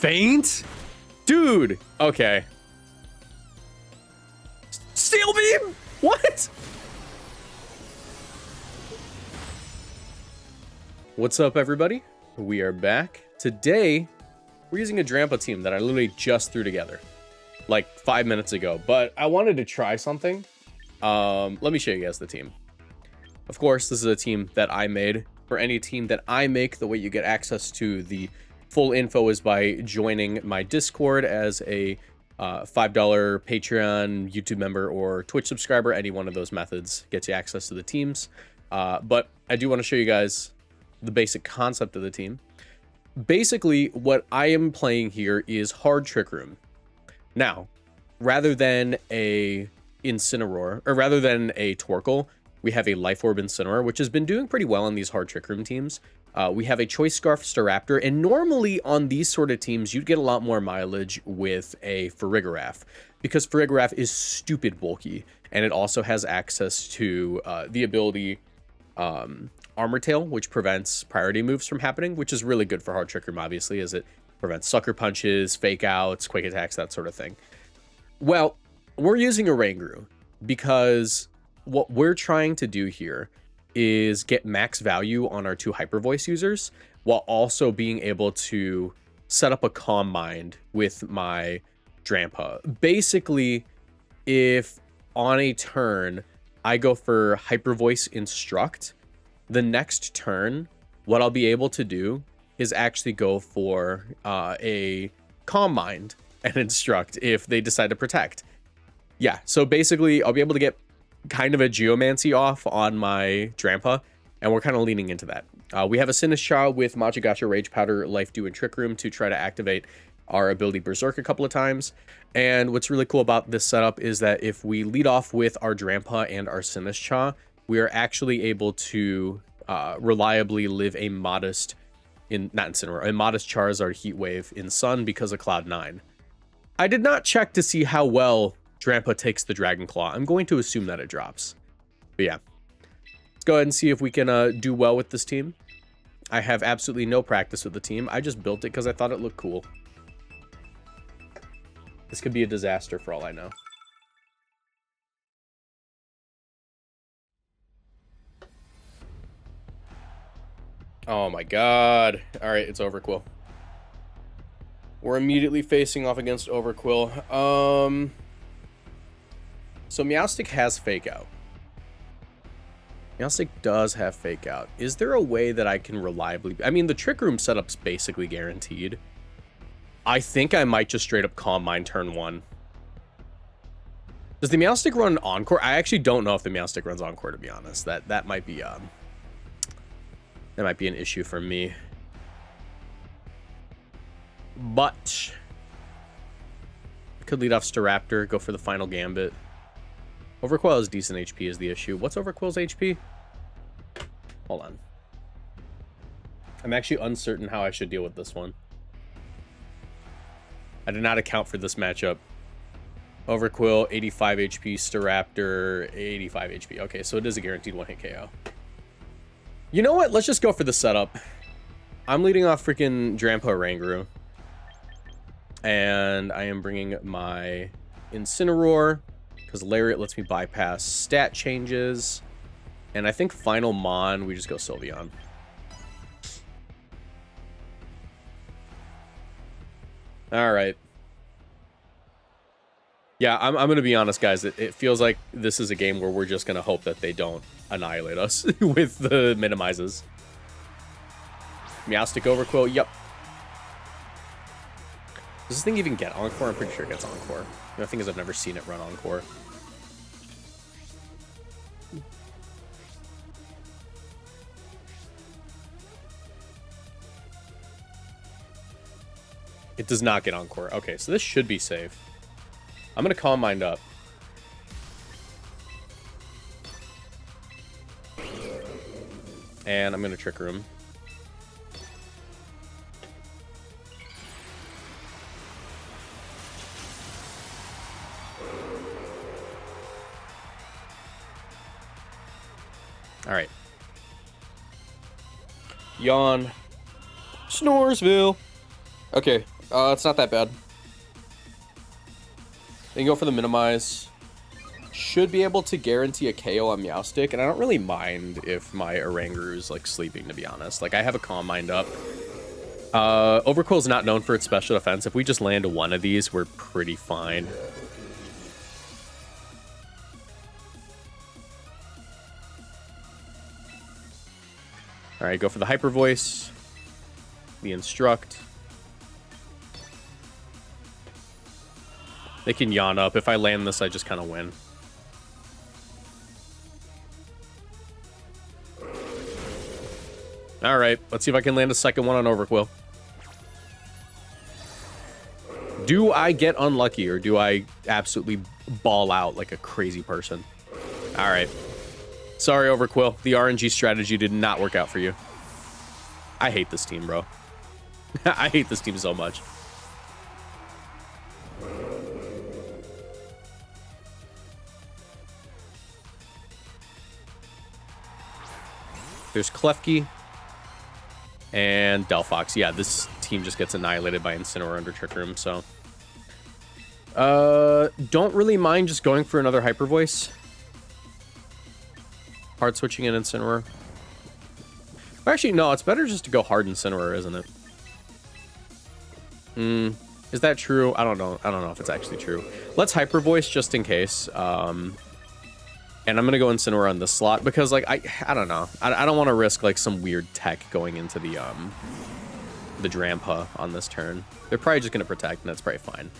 Feint? Dude. Okay. Steel beam? What? What's up, everybody? We are back. Today, we're using a Drampa team that I literally just threw together like 5 minutes ago, but I wanted to try something. Let me show you guys the team. Of course, this is a team that I made. For any team that I make, the way you get access to the full info is by joining my Discord as a $5 Patreon, YouTube member, or Twitch subscriber. Any one of those methods gets you access to the teams. But I do want to show you guys the basic concept of the team. Basically, what I am playing here is hard Trick Room. Now, rather than a Incineroar, or rather than a Torkoal, we have a Life Orb Incineroar, which has been doing pretty well on these hard Trick Room teams. We have a Choice Scarf Staraptor, and normally on these sort of teams, you'd get a lot more mileage with a Farigiraf, because Farigiraf is stupid bulky, and it also has access to the ability Armor Tail, which prevents priority moves from happening, which is really good for hard Trick Room, obviously, as it prevents Sucker Punches, Fake Outs, Quick Attacks, that sort of thing. Well, we're using a Ranguru because what we're trying to do here is get max value on our two Hyper Voice users while also being able to set up a Calm Mind with my Drampa. Basically, if on a turn I go for Hyper Voice Instruct, the next turn, what I'll be able to do is actually go for a Calm Mind and Instruct if they decide to Protect. Yeah, so basically I'll be able to get kind of a Geomancy off on my Drampa, and we're kind of leaning into that. We have a Sinistcha with Magigacha, Rage Powder, Life Dew, and Trick Room to try to activate our ability Berserk a couple of times. And what's really cool about this setup is that if we lead off with our Drampa and our Sinistcha, we are actually able to reliably live a modest, a modest Charizard Heat Wave in Sun because of Cloud 9. I did not check to see how well Drampa takes the Dragon Claw. I'm going to assume that it drops. But yeah, let's go ahead and see if we can do well with this team. I have absolutely no practice with the team. I just built it because I thought it looked cool. This could be a disaster for all I know. Oh my god. Alright, it's Overquill. We're immediately facing off against Overquill. So Meowstic has Fake Out. Meowstic does have Fake Out. Is there a way that I can reliably... I mean, the Trick Room setup's basically guaranteed. I think I might just straight up Calm Mind turn 1. Does the Meowstic run Encore? I actually don't know if the Meowstic runs Encore, to be honest. That might be an issue for me. But I could lead off Staraptor, go for the final Gambit. Overquill has decent HP is the issue. What's Overquill's HP? Hold on. I'm actually uncertain how I should deal with this one. I did not account for this matchup. Overquill, 85 HP. Staraptor, 85 HP. Okay, so it is a guaranteed one-hit KO. You know what? Let's just go for the setup. I'm leading off freaking Drampa Ranguru. And I am bringing my Incineroar, because Lariat lets me bypass stat changes. And I think final Mon, we just go Sylveon. Alright. Yeah, I'm going to be honest, guys. It feels like this is a game where we're just going to hope that they don't annihilate us with the minimizes. Meowstic Overquill, yep. Does this thing even get Encore? I'm pretty sure it gets Encore. The thing is, I've never seen it run Encore. It does not get Encore. Okay, so this should be safe. I'm going to Calm Mind up. And I'm going to Trick Room. All right. Yawn. Snoresville. Okay, It's not that bad. They can go for the minimize. Should be able to guarantee a KO on Meowstic, and I don't really mind if my Oranguru's like sleeping, to be honest. Like, I have a Calm Mind up. Overquill is not known for its special defense. If we just land one of these, we're pretty fine. All right, go for the Hyper Voice, the Instruct. They can yawn up. If I land this, I just kind of win. All right, let's see if I can land a second one on Overquill. Do I get unlucky, or do I absolutely ball out like a crazy person? All right. Sorry, Overquill. The RNG strategy did not work out for you. I hate this team, bro. I hate this team so much. There's Klefki and Delphox. Yeah, this team just gets annihilated by Incineroar under Trick Room, so... don't really mind just going for another Hyper Voice. Hard switching in Incineroar. Actually, no, it's better just to go hard Incineroar, isn't it? Is that true? I don't know. I don't know if it's actually true. Let's Hyper Voice just in case. And I'm going to go Incineroar on this slot because, like, I don't know. I don't want to risk, like, some weird tech going into the Drampa on this turn. They're probably just going to protect, and that's probably fine.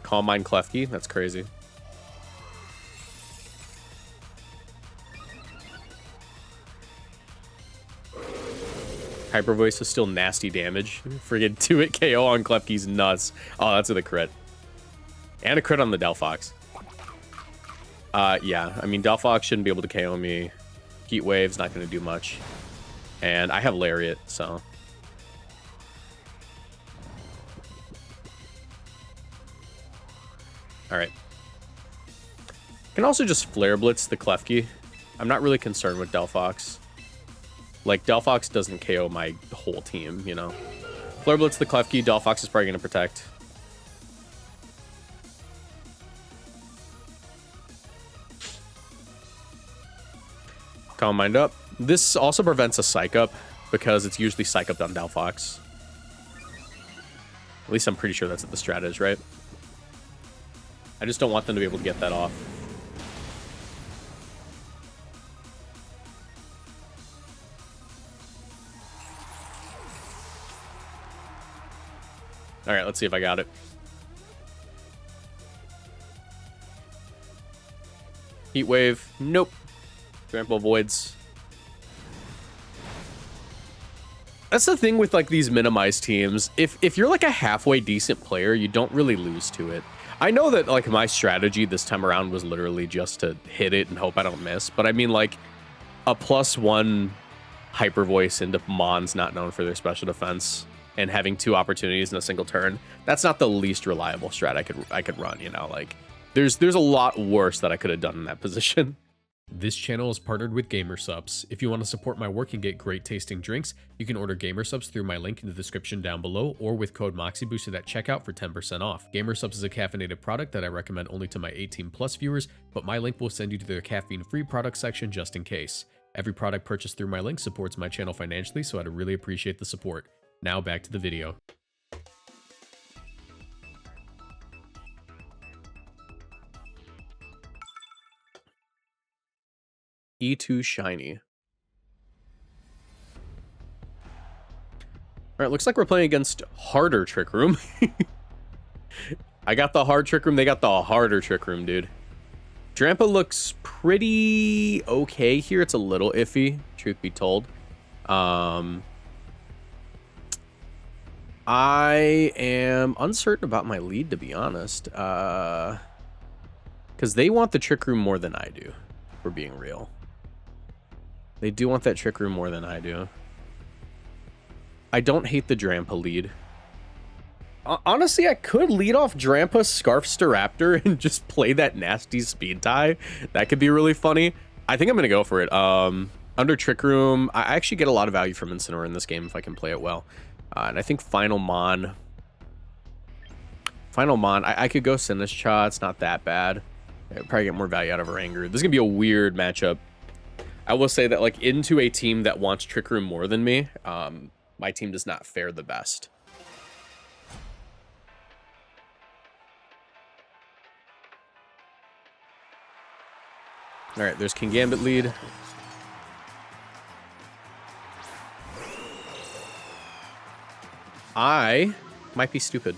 Calm Mind Klefki? That's crazy. Hyper Voice is still nasty damage. Friggin' 2-hit KO on Klefki's nuts. Oh, that's with a crit. And a crit on the Delphox. Yeah, I mean, Delphox shouldn't be able to KO me. Heat Wave's not going to do much. And I have Lariat, so... Alright. Can also just Flare Blitz the Klefki. I'm not really concerned with Delphox. Like, Delphox doesn't KO my whole team, you know? Flare Blitz the Klefki, Delphox is probably going to protect. Calm Mind up. This also prevents a Psych Up, because it's usually Psych Up on Delphox. At least I'm pretty sure that's what the strat is, right? I just don't want them to be able to get that off. All right, let's see if I got it. Heat Wave. Nope. Drampa avoids. That's the thing with, like, these minimized teams. If you're, like, a halfway decent player, you don't really lose to it. I know that, like, my strategy this time around was literally just to hit it and hope I don't miss. But, I mean, like, a +1 Hyper Voice into Mons not known for their special defense and having 2 opportunities in a single turn, that's not the least reliable strat I could run, you know? Like, there's a lot worse that I could have done in that position. This channel is partnered with Gamersubs. If you want to support my work and get great tasting drinks, you can order Gamersubs through my link in the description down below or with code Moxie boosted at checkout for 10% off. Gamersubs is a caffeinated product that I recommend only to my 18+ viewers, but my link will send you to their caffeine-free product section just in case. Every product purchased through my link supports my channel financially, so I'd really appreciate the support. Now back to the video. E2 Shiny. Alright, looks like we're playing against harder Trick Room. I got the hard Trick Room, they got the harder Trick Room, dude. Drampa looks pretty okay here. It's a little iffy, truth be told. I am uncertain about my lead, to be honest. Because they want the Trick Room more than I do, if we're being real. They do want that Trick Room more than I do. I don't hate the Drampa lead. Honestly, I could lead off Drampa, Scarf Staraptor, and just play that nasty speed tie. That could be really funny. I think I'm going to go for it. Under Trick Room, I actually get a lot of value from Incineroar in this game if I can play it well. And I think Final Mon, I could go Sinistcha. It's not that bad. I'd probably get more value out of Rangoon. This is going to be a weird matchup. I will say that, like, into a team that wants Trick Room more than me, my team does not fare the best. All right, there's King Gambit lead. I might be stupid.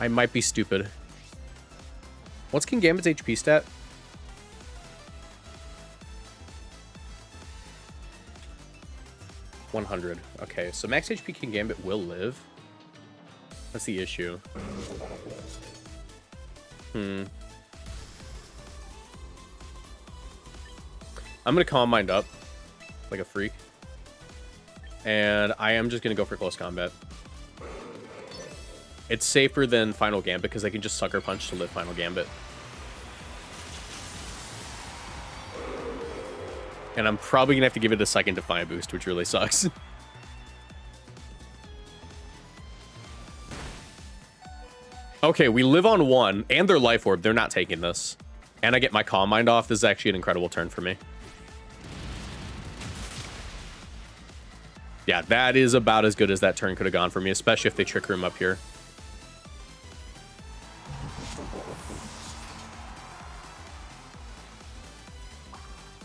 I might be stupid. What's King Gambit's HP stat? 100. Okay, so max HP King Gambit will live. That's the issue. I'm going to Calm Mind up like a freak. And I am just going to go for close combat. It's safer than Final Gambit because I can just Sucker Punch to live Final Gambit. And I'm probably going to have to give it a second Defiant boost, which really sucks. Okay, we live on 1 and their Life Orb. They're not taking this. And I get my Calm Mind off. This is actually an incredible turn for me. Yeah, that is about as good as that turn could have gone for me, especially if they Trick Room up here.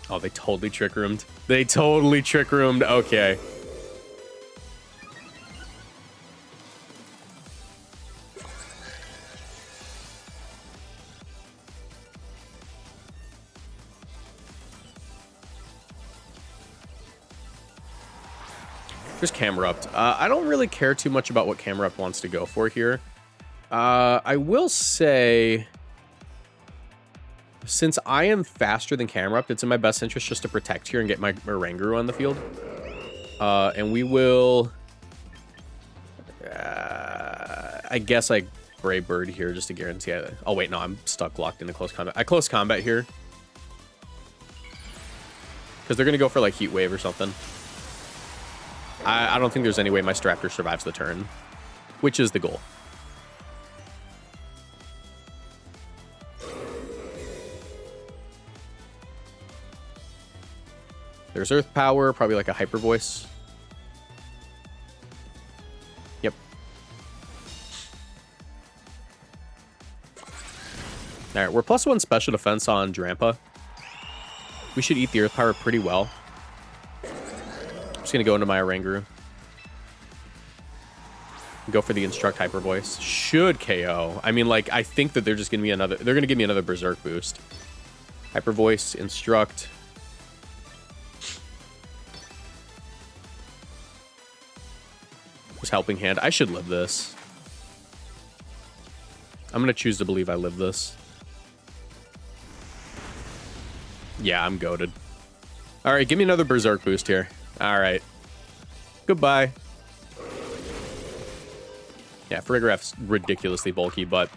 Oh, they totally Trick Roomed. They totally Trick Roomed. Okay. There's Camerupt. I don't really care too much about what Camerupt wants to go for here. I will say, since I am faster than Camerupt, it's in my best interest just to protect here and get my Rangoon on the field. And we will... I guess I Brave Bird here just to guarantee it. Oh, wait, no, I'm stuck locked into close combat. I close combat here. Because they're going to go for, like, Heat Wave or something. I don't think there's any way my Staraptor survives the turn, which is the goal. There's Earth Power, probably like a Hyper Voice. Yep. All right, we're +1 special defense on Drampa. We should eat the Earth Power pretty well. I'm just gonna go into my Rangoon. Go for the Instruct Hyper Voice. Should KO. I mean, like, I think that they're just gonna be another. They're gonna give me another Berserk boost. Hyper Voice, Instruct. Just Helping Hand. I should live this. I'm gonna choose to believe I live this. Yeah, I'm goated. All right, give me another Berserk boost here. All right. Goodbye. Yeah, Farigiraf's ridiculously bulky, but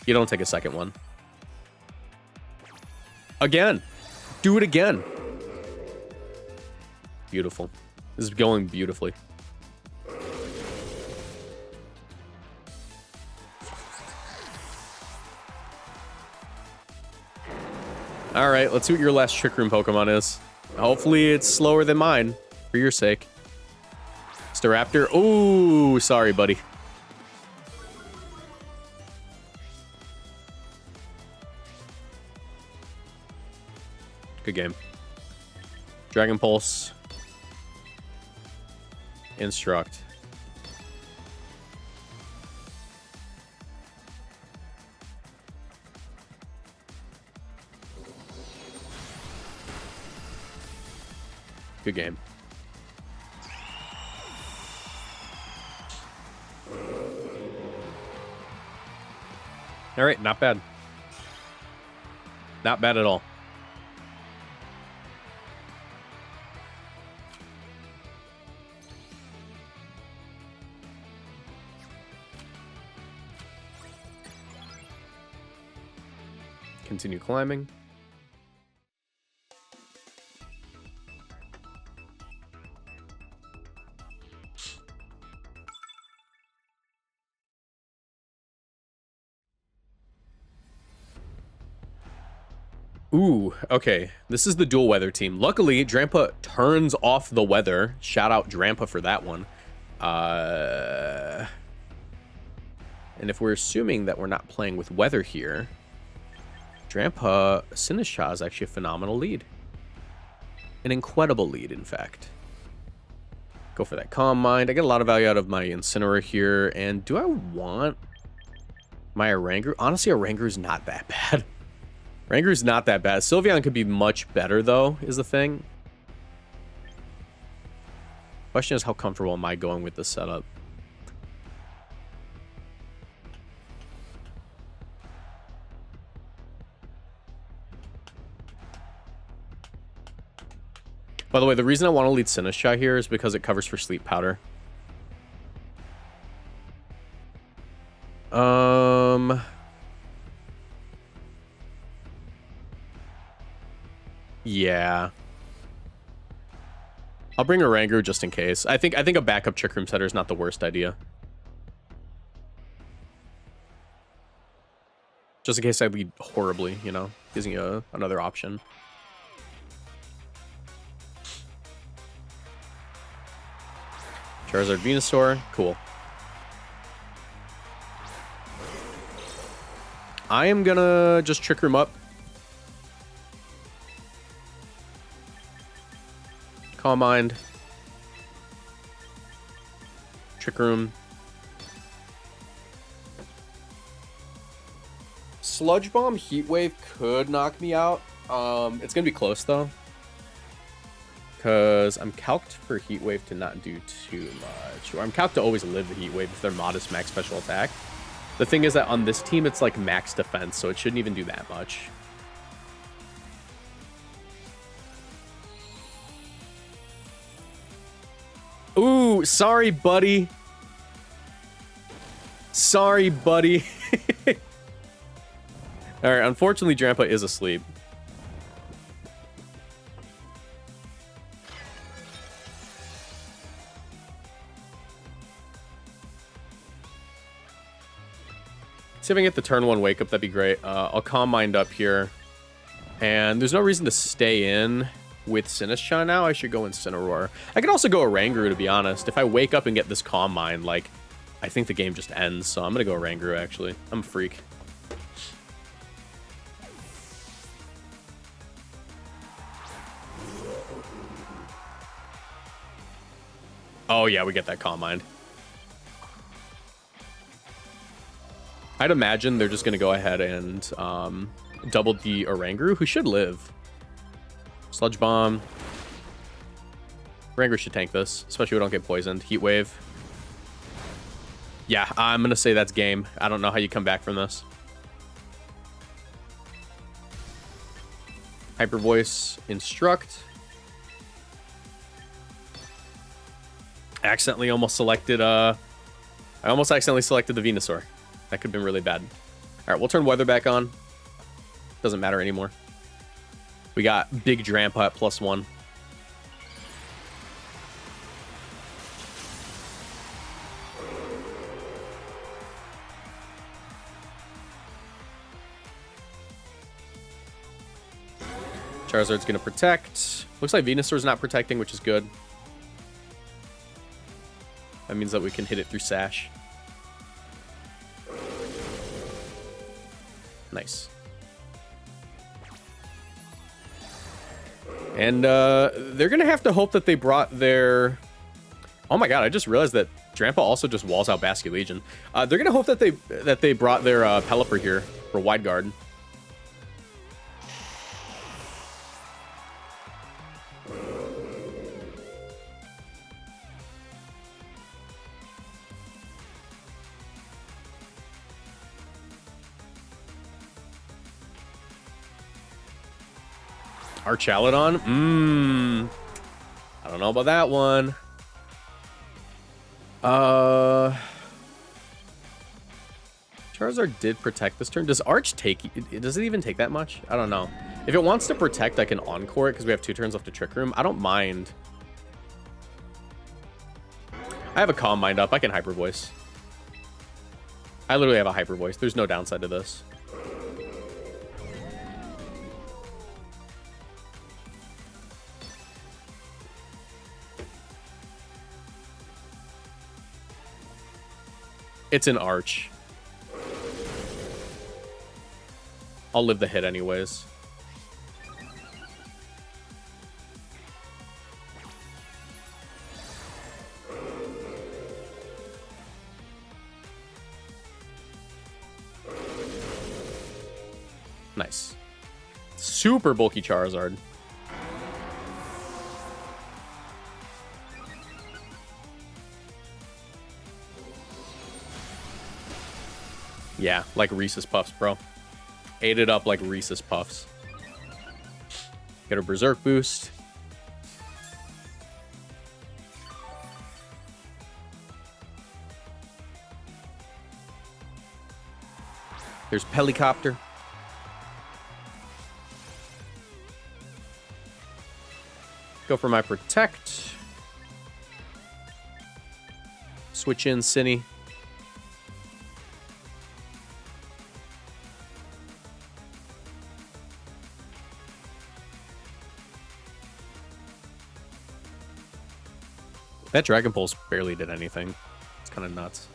you don't take a second one. Again. Do it again. Beautiful. This is going beautifully. All right, let's see what your last Trick Room Pokemon is. Hopefully it's slower than mine, for your sake. Staraptor. Ooh, sorry, buddy. Good game. Dragon Pulse. Instruct. Good game. All right, not bad. Not bad at all. continue climbing. Ooh, okay. This is the dual weather team. Luckily, Drampa turns off the weather. Shout out Drampa for that one. And if we're assuming that we're not playing with weather here, Drampa Sinisha is actually a phenomenal lead. An incredible lead, in fact. Go for that Calm Mind. I get a lot of value out of my Incineroar here. And do I want my Oranguru? Honestly, Oranguru is not that bad. Oranguru's not that bad. Sylveon could be much better, though, is the thing. Question is, how comfortable am I going with this setup? By the way, the reason I want to lead Sinisha here is because it covers for Sleep Powder. Yeah. I'll bring Oranguru just in case. I think a backup Trick Room setter is not the worst idea. Just in case I lead horribly, you know, gives you another option. Charizard, Venusaur, cool. I am gonna just Trick Room up. Calm Mind. Trick Room. Sludge Bomb, Heat Wave could knock me out. It's gonna be close though, because I'm calced for Heat Wave to not do too much, or I'm calced to always live the Heat Wave if they're modest max special attack. The thing is that on this team it's like max defense, so it shouldn't even do that much. Ooh, sorry, buddy. Sorry, buddy. All right, unfortunately, Drampa is asleep. See if I can get the turn 1 wake up, that'd be great. I'll Calm Mind up here. And there's no reason to stay in with Sinisha now. I should go Incineroar. I could also go Oranguru, to be honest. If I wake up and get this Calm Mind, like, I think the game just ends. So I'm going to go Oranguru, actually. I'm a freak. Oh, yeah, we get that Calm Mind. I'd imagine they're just going to go ahead and double the Oranguru, who should live. Sludge Bomb. Oranguru should tank this, especially if we don't get poisoned. Heat Wave. Yeah, I'm going to say that's game. I don't know how you come back from this. Hyper Voice, Instruct. I almost accidentally selected the Venusaur. That could have been really bad. All right, we'll turn weather back on. Doesn't matter anymore. We got Big Drampa at +1. Charizard's going to protect. Looks like Venusaur's not protecting, which is good. That means that we can hit it through Sash. Nice. And they're going to have to hope that they brought their... Oh my god, I just realized that Drampa also just walls out Basket Legion. They're going to hope that they brought their Pelipper here for Wide Guard. Archaladon? I don't know about that one. Trying Charizard did protect this turn. Does Arch take... Does it even take that much? I don't know. If it wants to protect, I can Encore it because we have 2 turns left to Trick Room. I don't mind. I have a Calm Mind up. I can Hyper Voice. I literally have a Hyper Voice. There's no downside to this. It's an Arch. I'll live the hit anyways. Nice. Super bulky Charizard. Yeah, like Reese's Puffs, bro. Ate it up like Reese's Puffs. Get a Berserk boost. There's Pelicopter. Go for my Protect. Switch in Cinny. That Dragon Pulse barely did anything. It's kind of nuts.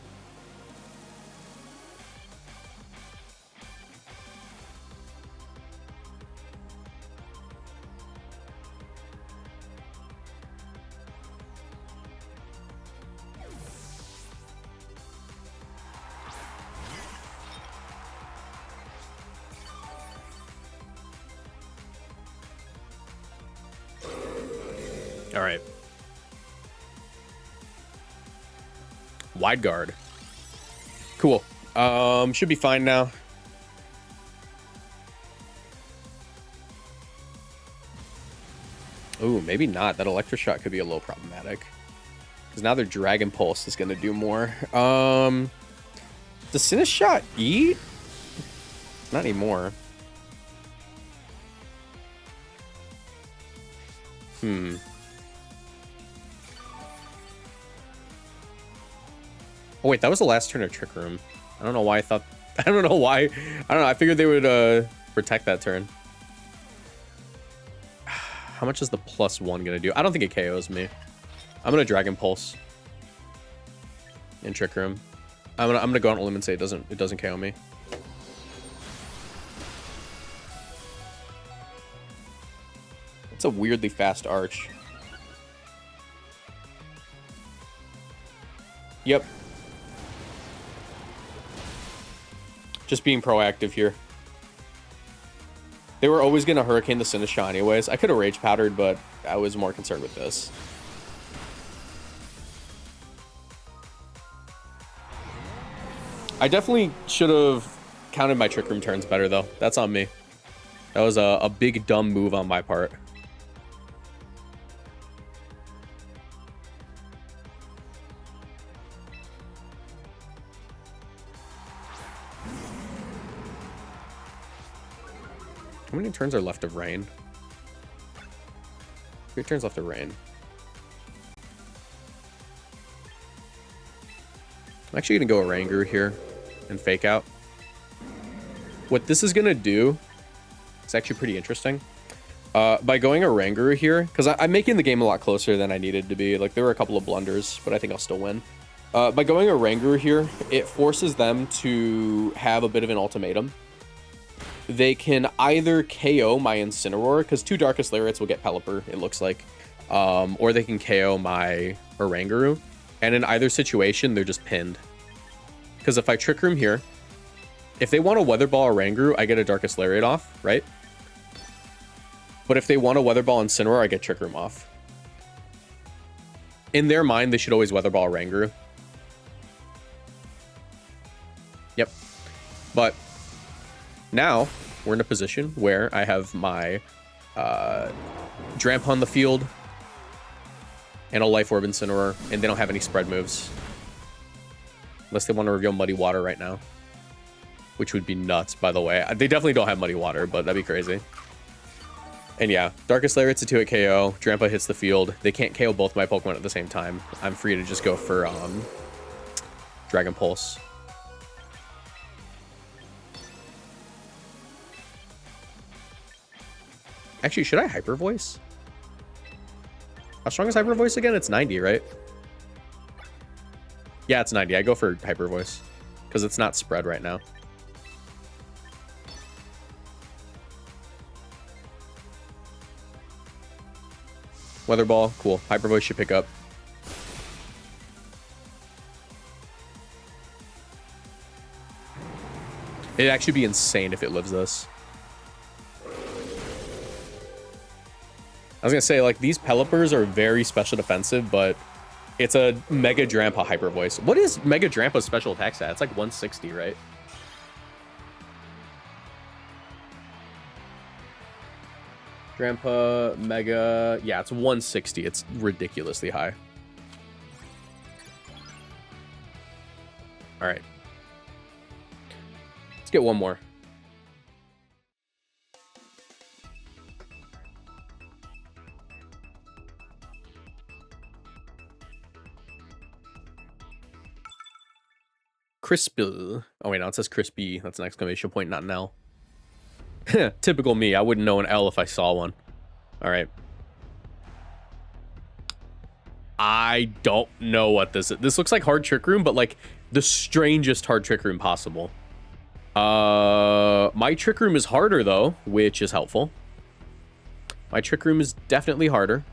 All right. Wide Guard. Cool. Should be fine now. Ooh, maybe not. That Electroshock could be a little problematic. Because now their Dragon Pulse is going to do more. Does Sinistshot eat? Not anymore. Oh, wait, that was the last turn of Trick Room. I don't know why I thought... I don't know why. I don't know. I figured they would protect that turn. How much is the +1 going to do? I don't think it KOs me. I'm going to Dragon Pulse. In Trick Room. I'm gonna go on a limb and say it doesn't KO me. It's a weirdly fast Arch. Yep. Just being proactive here. They were always going to Hurricane the Sinistshot anyways. I could have Rage Powdered, but I was more concerned with this. I definitely should have counted my Trick Room turns better, though. That's on me. That was a big, dumb move on my part. How many turns are left of Rain? 3 turns left of Rain. I'm actually going to go Oranguru here and Fake Out. What this is going to do is actually pretty interesting. By going Oranguru here, because I'm making the game a lot closer than I needed to be. Like, there were a couple of blunders, but I think I'll still win. By going Oranguru here, it forces them to have a bit of an ultimatum. They can either KO my Incineroar, because 2 Darkest Lariats will get Pelipper, it looks like. Or they can KO my Oranguru. And in either situation, they're just pinned. Because if I Trick Room here, if they want a Weather Ball Oranguru, I get a Darkest Lariat off, right? But if they want a Weather Ball Incineroar, I get Trick Room off. In their mind, they should always Weather Ball Oranguru. Yep. But now we're in a position where I have my Drampa on the field and a Life Orb Incineroar, and they don't have any spread moves. Unless they want to reveal Muddy Water right now. which would be nuts, by the way. They definitely don't have Muddy Water, but that'd be crazy. And yeah, Darkest Lair, it's a 2-hit KO. Drampa hits the field. They can't KO both my Pokemon at the same time. I'm free to just go for Dragon Pulse. Actually, should I Hyper Voice? How strong is Hyper Voice again? It's 90, right? Yeah, it's 90. I go for Hyper Voice because it's not spread right now. Weather Ball, cool. Hyper Voice should pick up. It'd actually be insane if it lives this. I was gonna say, like, these Pelipper's are very special defensive, but it's a Mega Drampa Hyper Voice. What is Mega Drampa's special attack stat? It's like 160, right? Drampa, Mega... Yeah, it's 160. It's ridiculously high. All right. Let's get one more. Crispy. Oh, wait, no, it says crispy. That's an exclamation point, not an L. Typical me. I wouldn't know an L if I saw one. All right. I don't know what this is. This looks like Hard Trick Room, but like the strangest Hard Trick Room possible. My Trick Room is harder, though, which is helpful. My Trick Room is definitely harder.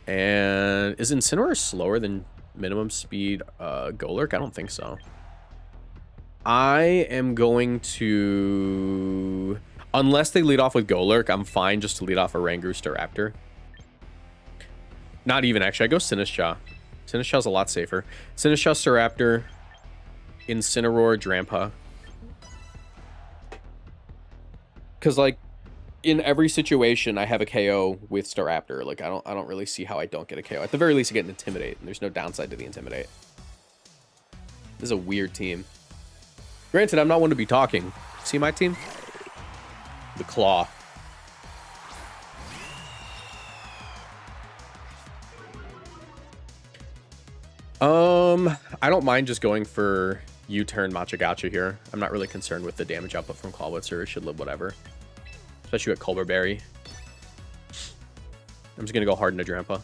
And is Incineroar slower than minimum speed Golurk? I don't think so. I am going to... Unless they lead off with Golurk, I'm fine just to lead off a Rangoon Raptor. Not even, actually. I go Sinistcha. Sinistcha's a lot safer. Sinistcha, Staraptor, Incineroar, Drampa. Because, like, in every situation, I have a KO with Staraptor. Like, I don't really see how I don't get a KO. At the very least, I get an Intimidate, and there's no downside to the Intimidate. This is a weird team. Granted, I'm not one to be talking. See my team? The Claw. I don't mind just going for U-turn Machagacha here. I'm not really concerned with the damage output from Clawitzer. It should live whatever. Especially with Colbur Berry. I'm just gonna go hard into Drampa.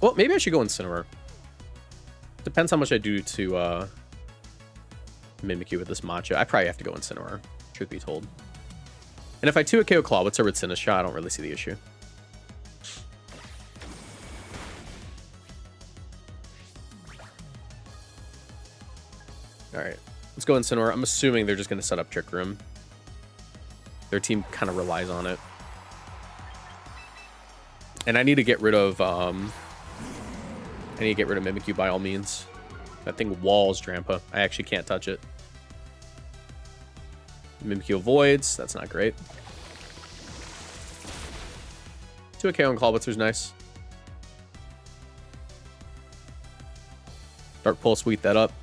Well, maybe I should go Incineroar. Depends how much I do to Mimikyu with this Matcha. I probably have to go Incineroar, truth be told. And if I 2-hit KO Clawitzer with Sinistcha, I don't really see the issue. Alright, let's go Incineroar. I'm assuming they're just going to set up Trick Room. Their team kind of relies on it. And I need to get rid of... I need to get rid of Mimikyu by all means. That thing walls Drampa. I actually can't touch it. Mimikyu avoids. That's not great. 2-hit KO on Clawitzer's nice. Dark Pulse, sweep that up.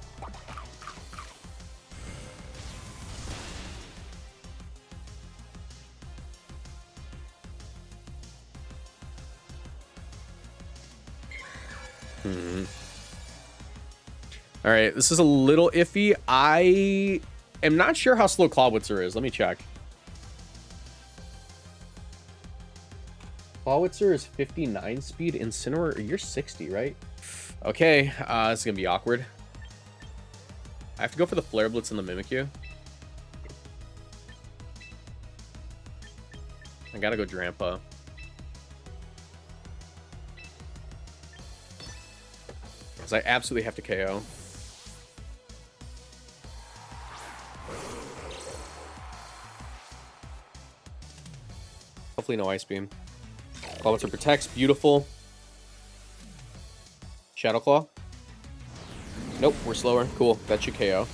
All right, this is a little iffy. I am not sure how slow Clawitzer is. Let me check. Clawitzer is 59 speed. Incineroar, you're 60, right? Okay, this is gonna be awkward. I have to go for the Flare Blitz and the Mimikyu. I gotta go Drampa. Because I absolutely have to KO. Hopefully no Ice Beam. Clawitzer protects. Beautiful. Shadow Claw. Nope, we're slower. Cool. That should KO.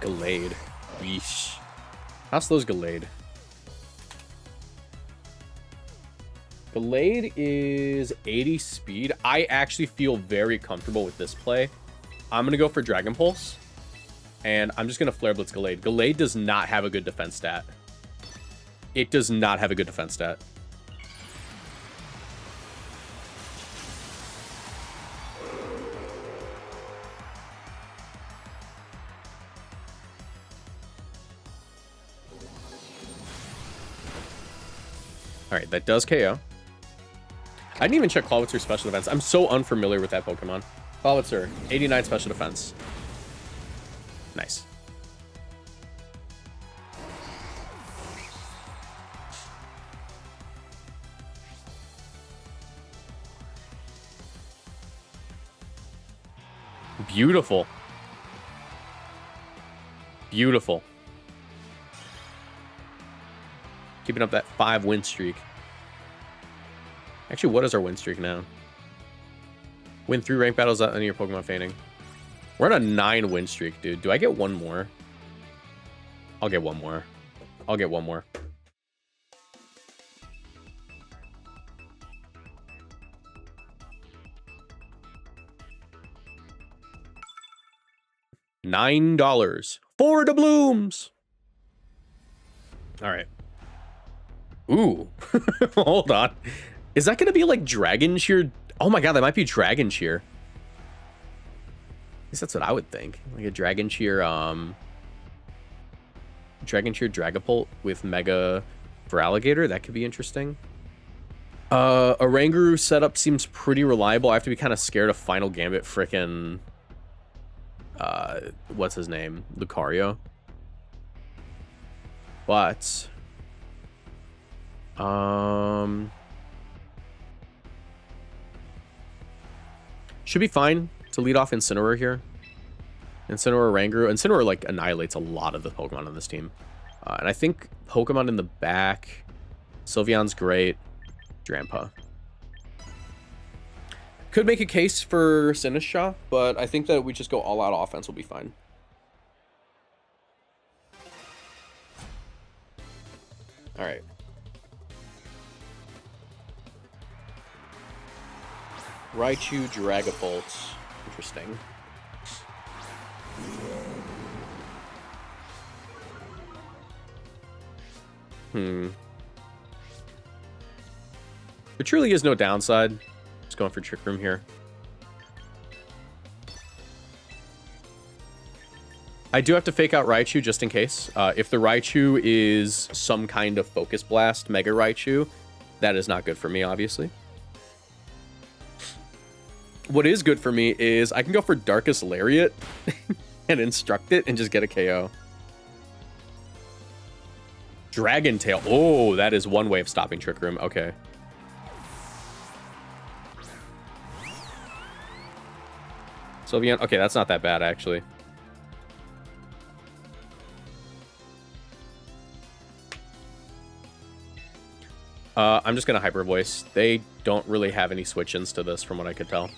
Gallade. Yeesh. How slow's Gallade? Gallade is 80 speed. I actually feel very comfortable with this play. I'm going to go for Dragon Pulse. And I'm just going to Flare Blitz Gallade. Gallade does not have a good defense stat. It does not have a good defense stat. All right, that does KO. I didn't even check Clawitzer's special defense. I'm so unfamiliar with that Pokemon. Clawitzer, 89 special defense. Nice. Beautiful. Beautiful. Keeping up that 5-win streak. Actually, what is our win streak now? Win 3 ranked battles on your Pokemon fainting. We're on a 9-win streak, dude. Do I get one more? I'll get one more. I'll get one more. $9 for the blooms. All right. Ooh. Hold on. Is that going to be like Dragon Cheer? Oh my god, that might be Dragon Cheer. At least that's what I would think. Like a Dragon Cheer, Dragon Cheer Dragapult with Mega for Alligator. That could be interesting. Oranguru setup seems pretty reliable. I have to be kind of scared of Final Gambit frickin' what's his name? Lucario. But should be fine to lead off Incineroar here. Incineroar, Oranguru. Incineroar like annihilates a lot of the Pokemon on this team. And I think Pokemon in the back. Sylveon's great. Drampa. Could make a case for Sinistcha, but I think that we just go all out offense will be fine. All right. Raichu, Dragapult. Interesting. There truly is no downside. Just going for Trick Room here. I do have to fake out Raichu just in case. If the Raichu is some kind of Focus Blast Mega Raichu, that is not good for me, obviously. What is good for me is I can go for Darkest Lariat and Instruct it and just get a KO. Dragon Tail. Oh, that is one way of stopping Trick Room. Okay. Sylveon. Okay, that's not that bad, actually. I'm just going to Hyper Voice. They don't really have any switch-ins to this, from what I could tell.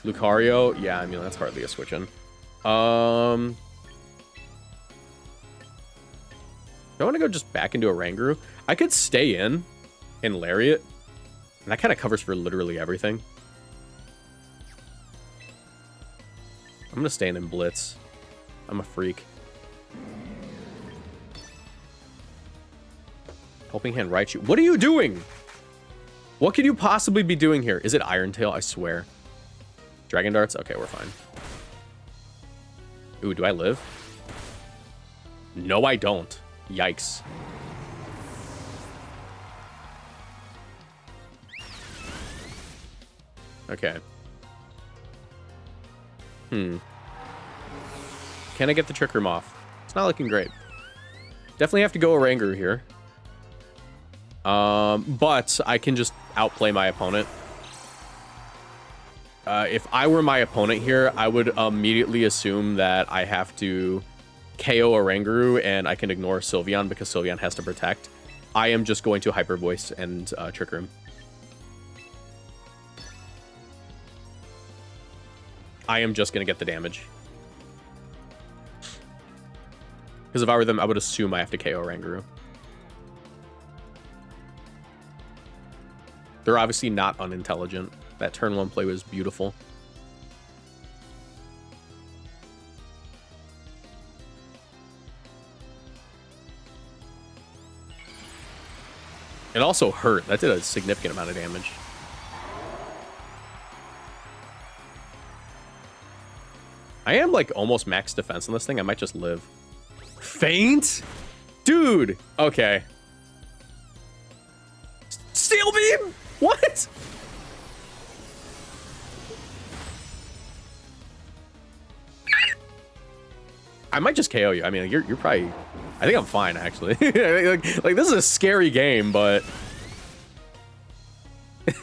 Lucario. Yeah, I mean, that's hardly a switch-in. Do I want to go just back into Oranguru? I could stay in Lariat. And that kind of covers for literally everything. I'm going to stay in Blitz. I'm a freak. Helping Hand Raichu. What are you doing? What could you possibly be doing here? Is it Iron Tail? I swear. Dragon Darts? Okay, we're fine. Ooh, do I live? No, I don't. Yikes. Okay. Can I get the Trick Room off? It's not looking great. Definitely have to go Oranguru here. But I can just outplay my opponent. If I were my opponent here, I would immediately assume that I have to KO Oranguru and I can ignore Sylveon because Sylveon has to protect. I am just going to Hyper Voice and Trick Room. I am just going to get the damage. Because if I were them, I would assume I have to KO Ranguru. They're obviously not unintelligent. That turn 1 play was beautiful. It also hurt. That did a significant amount of damage. I am like almost max defense on this thing. I might just live. Faint? Dude. Okay. Steel beam? What? I might just KO you. I mean, you're probably... I think I'm fine, actually. like, this is a scary game, but...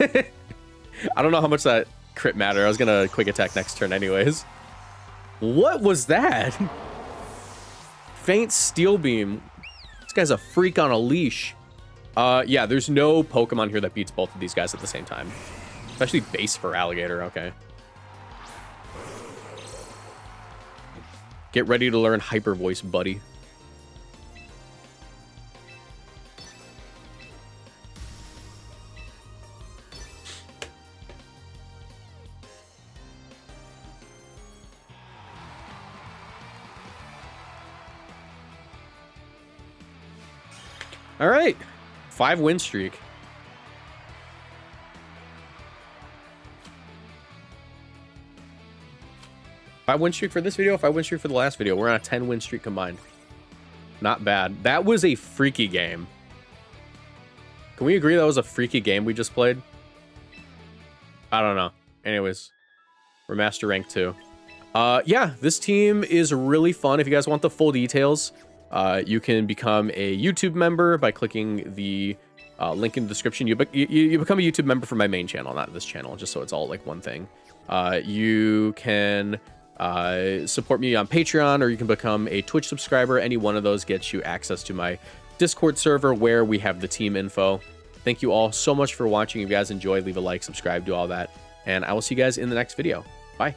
I don't know how much that crit mattered. I was gonna quick attack next turn anyways. What was that? Faint steel beam. This guy's a freak on a leash. Yeah, there's no Pokemon here that beats both of these guys at the same time. Especially base for alligator, okay. Get ready to learn Hyper Voice, buddy. All right, 5-win streak. Five-win streak for this video, 5-win streak for the last video. We're on a 10-win streak combined. Not bad. That was a freaky game. Can we agree that was a freaky game we just played? I don't know. Anyways, we're Master Rank 2. Yeah, this team is really fun. If you guys want the full details, you can become a YouTube member by clicking the link in the description. You become a YouTube member for my main channel, not this channel, just so it's all like one thing. You can support me on Patreon, or you can become a Twitch subscriber. Any one of those gets you access to my Discord server where we have the team info. Thank you all so much for watching. If you guys enjoyed, leave a like, subscribe, do all that. And I will see you guys in the next video. Bye.